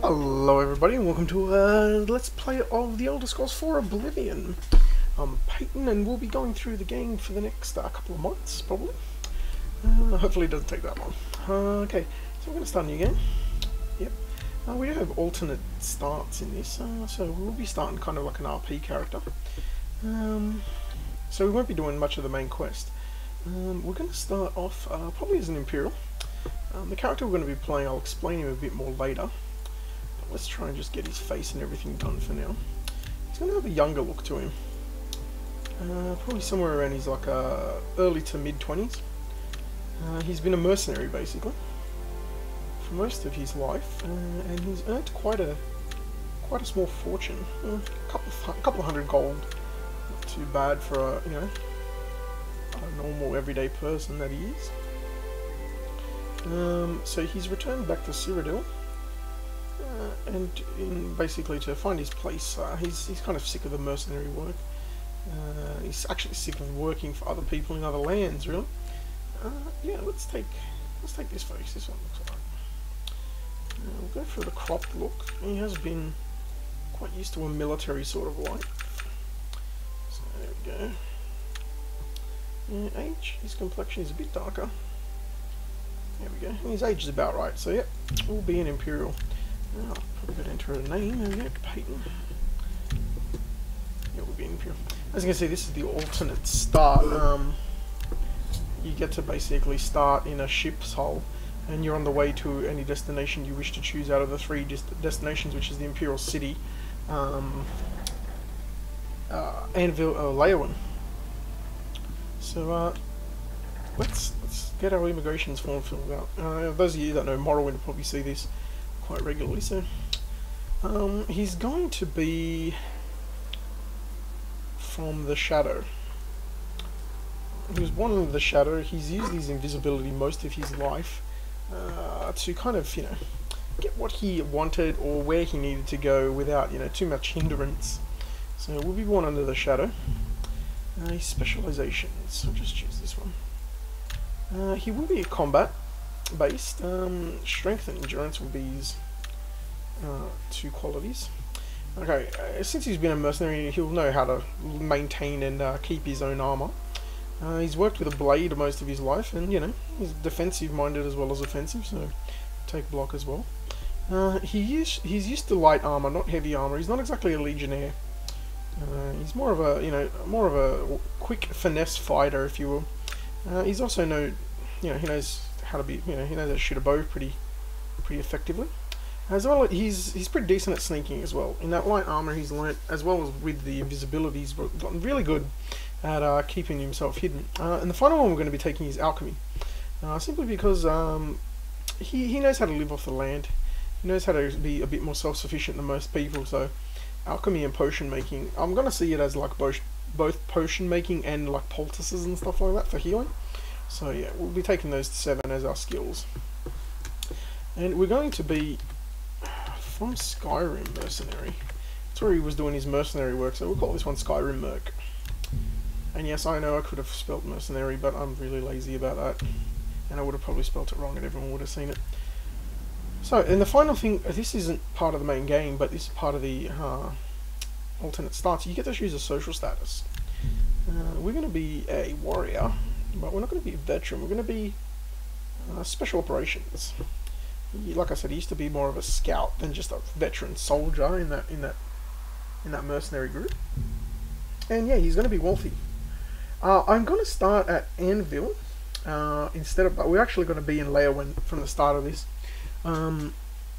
Hello everybody and welcome to Let's Play of The Elder Scrolls 4 Oblivion. I'm Paytun and we'll be going through the game for the next couple of months, probably. Hopefully it doesn't take that long. Okay, so we're going to start a new game. Yep. We do have alternate starts in this, so we'll be starting kind of like an RP character. So we won't be doing much of the main quest. We're going to start off probably as an Imperial. The character we're going to be playing, I'll explain him a bit more later. Let's try and just get his face and everything done for now. He's going to have a younger look to him. Probably somewhere around his like early to mid 20s. He's been a mercenary basically for most of his life, and he's earned quite a small fortune. A couple of hundred gold. Not too bad for a a normal everyday person that he is. So he's returned back to Cyrodiil. And basically to find his place, he's kind of sick of the mercenary work. He's actually sick of working for other people in other lands, really. Yeah, let's take this face. This one looks alright. We'll go for the cropped look. He has been quite used to a military sort of life. So there we go. Age, his complexion is a bit darker. There we go. His age is about right. So yep, we'll be an Imperial. Oh, probably could enter a name. There we go, Paytun. Yeah, we'll be Imperial. As you can see, this is the alternate start. You get to basically start in a ship's hull, and you're on the way to any destination you wish to choose out of the three destinations, which is the Imperial City, Anvil, Leyawen. So let's get our immigrations form filled out. Those of you that know Morrowind will probably see this quite regularly. So he's going to be from the Shadow. He was born in the Shadow. He's used his invisibility most of his life to kind of get what he wanted or where he needed to go without too much hindrance. So we'll be born under the Shadow. His specializations, I'll just choose this one. He will be a combat based. Strength and endurance will be his two qualities. Okay, since he's been a mercenary, he'll know how to maintain and keep his own armor. He's worked with a blade most of his life, and he's defensive minded as well as offensive, so take block as well. He's used to light armor, not heavy armor. He's not exactly a legionnaire. He's more of a quick finesse fighter, if you will. He's also he knows how to be, he knows how to shoot a bow pretty effectively. As well, he's pretty decent at sneaking as well. In that light armor, he's learnt, as well as with the invisibility, he's gotten really good at keeping himself hidden. And the final one we're going to be taking is alchemy, simply because he knows how to live off the land. He knows how to be a bit more self-sufficient than most people. So alchemy and potion making, I'm going to see it as like both potion making and like poultices and stuff like that for healing. So yeah, we'll be taking those 7 as our skills. And we're going to be from Skyrim mercenary. That's where he was doing his mercenary work, so we'll call this one Skyrim Merc. And yes, I know I could have spelt mercenary, but I'm really lazy about that. And I would have probably spelt it wrong and everyone would have seen it. So, and the final thing, this isn't part of the main game, but this is part of the alternate starts. You get to choose a social status. We're going to be a warrior, but we're not going to be a veteran. We're going to be special operations. Like I said, he used to be more of a scout than just a veteran soldier in that mercenary group. And yeah, he's going to be wealthy. I'm going to start at Anvil instead of. We're actually going to be in Leyawen from the start of this,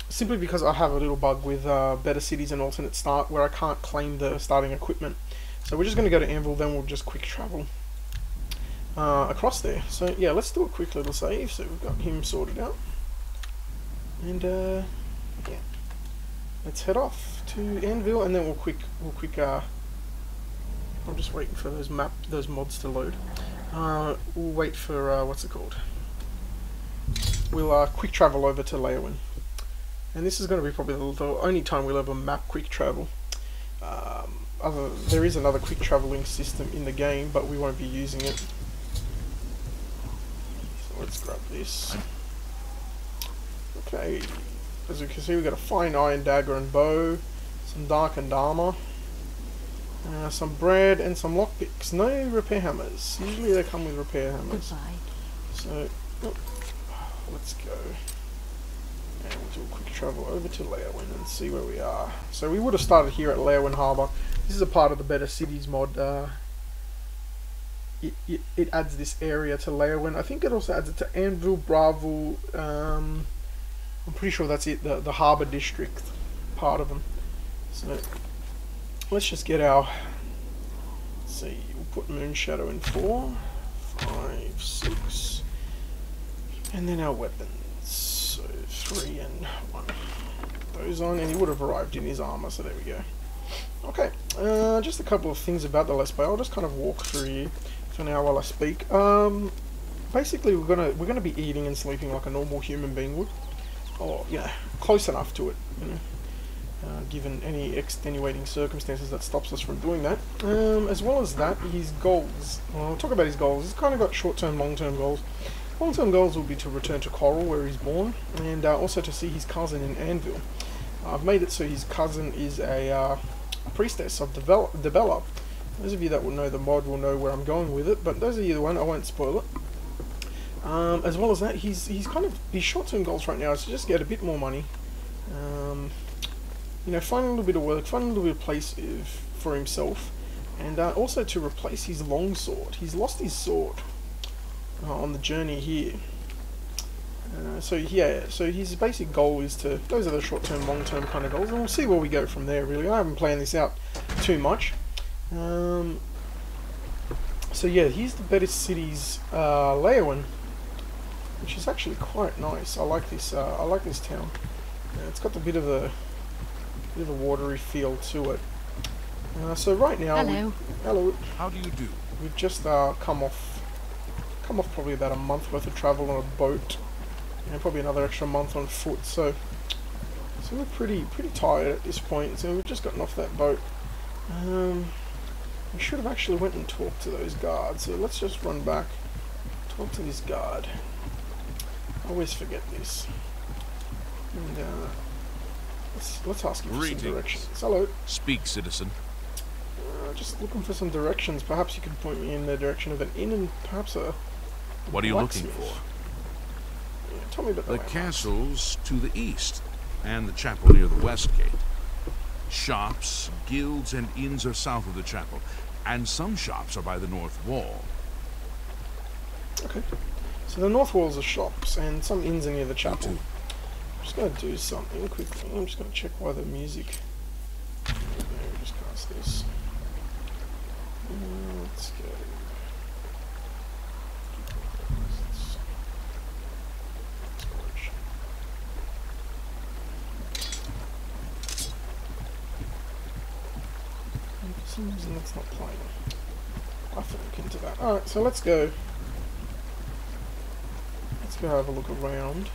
simply because I have a little bug with Better Cities and alternate start where I can't claim the starting equipment. So we're just going to go to Anvil, then we'll just quick travel across there. So yeah, let's do a quick little save. So we've got him sorted out. And yeah, let's head off to Anvil, and then we'll quick. I'm just waiting for those mods to load. We'll wait for what's it called? We'll quick travel over to Leyawen, and this is going to be probably the only time we'll ever map quick travel. There is another quick traveling system in the game, but we won't be using it. So let's grab this. Okay, as you can see, we've got a fine iron dagger and bow, some darkened armor, some bread, and some lockpicks. No repair hammers. Usually they come with repair hammers. Goodbye. So, let's go. And we'll do a quick travel over to Leowin and see where we are. So we would have started here at Leowin Harbour. This is a part of the Better Cities mod. It adds this area to Leowin. I think it also adds it to Anvil, Bravo. I'm pretty sure that's it, the Harbour District part of them. So let's just get our, let's see, we'll put Moonshadow in 4, 5, 6, and then our weapons. So 3 and 1. Those on, and he would have arrived in his armor, so there we go. Okay, just a couple of things about the Let's Play. I'll just kind of walk through here for now while I speak. Basically, we're gonna be eating and sleeping like a normal human being would, or close enough to it, given any extenuating circumstances that stops us from doing that. As well as that, his goals. Well, I'll talk about his goals. He's kind of got short-term, long-term goals. Long-term goals will be to return to Coral, where he's born, and also to see his cousin in Anvil. I've made it so his cousin is a priestess of Debella. Those of you that will know the mod will know where I'm going with it, but those of you that won't, I won't spoil it. As well as that, he's kind of, his short-term goals right now is to just get a bit more money, find a little bit of work, find a little bit of place for himself, and also to replace his longsword. He's lost his sword on the journey here. So his basic goal is to, those are the short-term, long-term kind of goals, and we'll see where we go from there, really. I haven't planned this out too much. So yeah, here's the Better Cities Leowin, which is actually quite nice. I like this town. It's got a bit of a watery feel to it. So right now, hello. How do you do? We've just come off probably about a month worth of travel on a boat, and probably another extra month on foot. So we're pretty tired at this point. So we've just gotten off that boat. We should have actually went and talked to those guards. So let's just run back, talk to this guard. I always forget this. And let's ask him for some directions. Hello. Speak, citizen. Just looking for some directions. Perhaps you could point me in the direction of an inn and perhaps a What are you looking blacksmith. for? Yeah, tell me about The that. castle's to the east, and the chapel near the west gate. Shops, guilds, and inns are south of the chapel, and some shops are by the north wall. Okay. So the north walls are shops, and some inns are near the chapel. I'm just going to do something quickly. I'm just going to check why the music. There, just cast this. Let's go. And for some reason that's not playing. I'll have to look into that. Alright, so let's go. Let's go have a look around.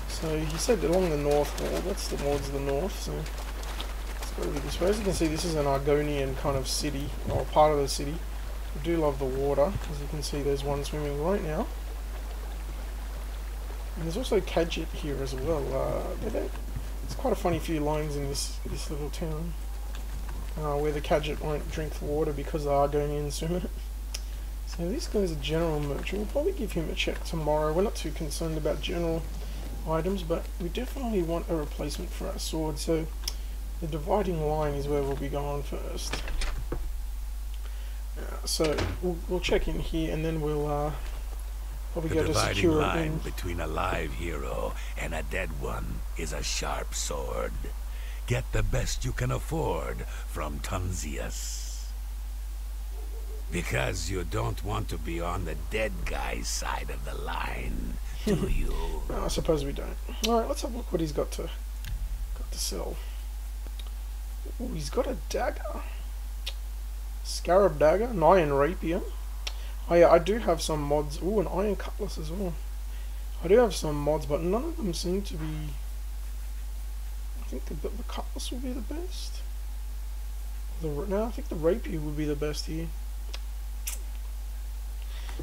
So he said along the north wall, that's towards the north, so let's go over this way. As you can see, this is an Argonian kind of city, or part of the city. I do love the water. As you can see, there's one swimming right now. And there's also Kadjit here as well. There's quite a funny few lines in this little town, where the Kadjit won't drink the water because the Argonians swim in it. So this guy's a general merchant. We'll probably give him a check tomorrow. We're not too concerned about general items, but we definitely want a replacement for our sword, so the dividing line is where we'll be going first. So we'll check in here, and then we'll probably go to secure The it dividing in. line between a live hero and a dead one is a sharp sword. Get the best you can afford from Tunzius. Because you don't want to be on the dead guy's side of the line, do you? No, I suppose we don't. Alright, let's have a look what he's got to sell. Ooh, he's got a dagger. Scarab dagger, an iron rapier. Oh yeah, I do have some mods. Ooh, an iron cutlass as well. I do have some mods, but none of them seem to be... I think the cutlass will be the best. No, I think the rapier would be the best here.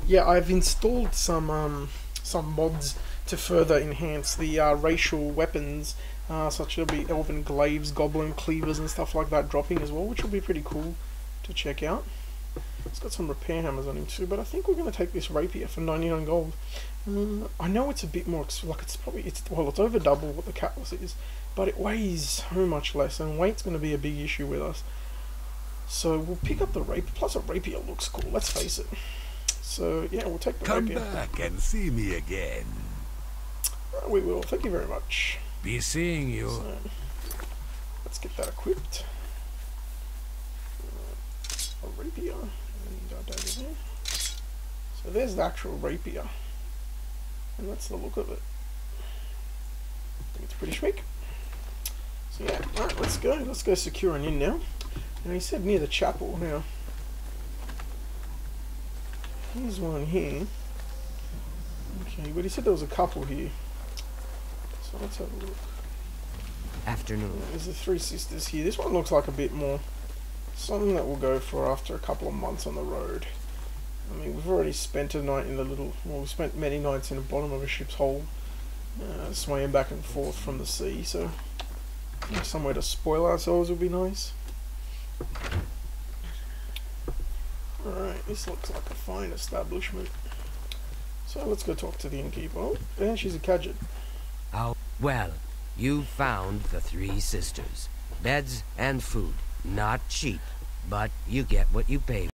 Yeah, I've installed some some mods to further enhance the racial weapons, such as there'll be elven glaives, goblin cleavers and stuff like that dropping as well, which will be pretty cool to check out. It's got some repair hammers on him too, but I think we're going to take this rapier for 99 gold. I know it's a bit more, like it's over double what the cutlass is, but it weighs so much less, and weight's going to be a big issue with us. So we'll pick up the rapier, plus a rapier looks cool, let's face it. So yeah, we'll take the rapier. Come back and see me again. We will, thank you very much. Be seeing you. So, let's get that equipped. A rapier, and dagger there. So there's the actual rapier, and that's the look of it. I think it's pretty sweet. So yeah, alright, let's go secure an inn now. And he said near the chapel. Now here's one here. Okay, but he said there was a couple here. So let's have a look. Afternoon. There's the three sisters here. This one looks like a bit more something that we'll go for after a couple of months on the road. I mean, we've already spent a night in the we spent many nights in the bottom of a ship's hull, swaying back and forth from the sea, so somewhere to spoil ourselves would be nice. Alright, this looks like a fine establishment. So let's go talk to the innkeeper. Oh, and she's a Khajiit. Oh, well, you found the three sisters. Beds and food. Not cheap, but you get what you pay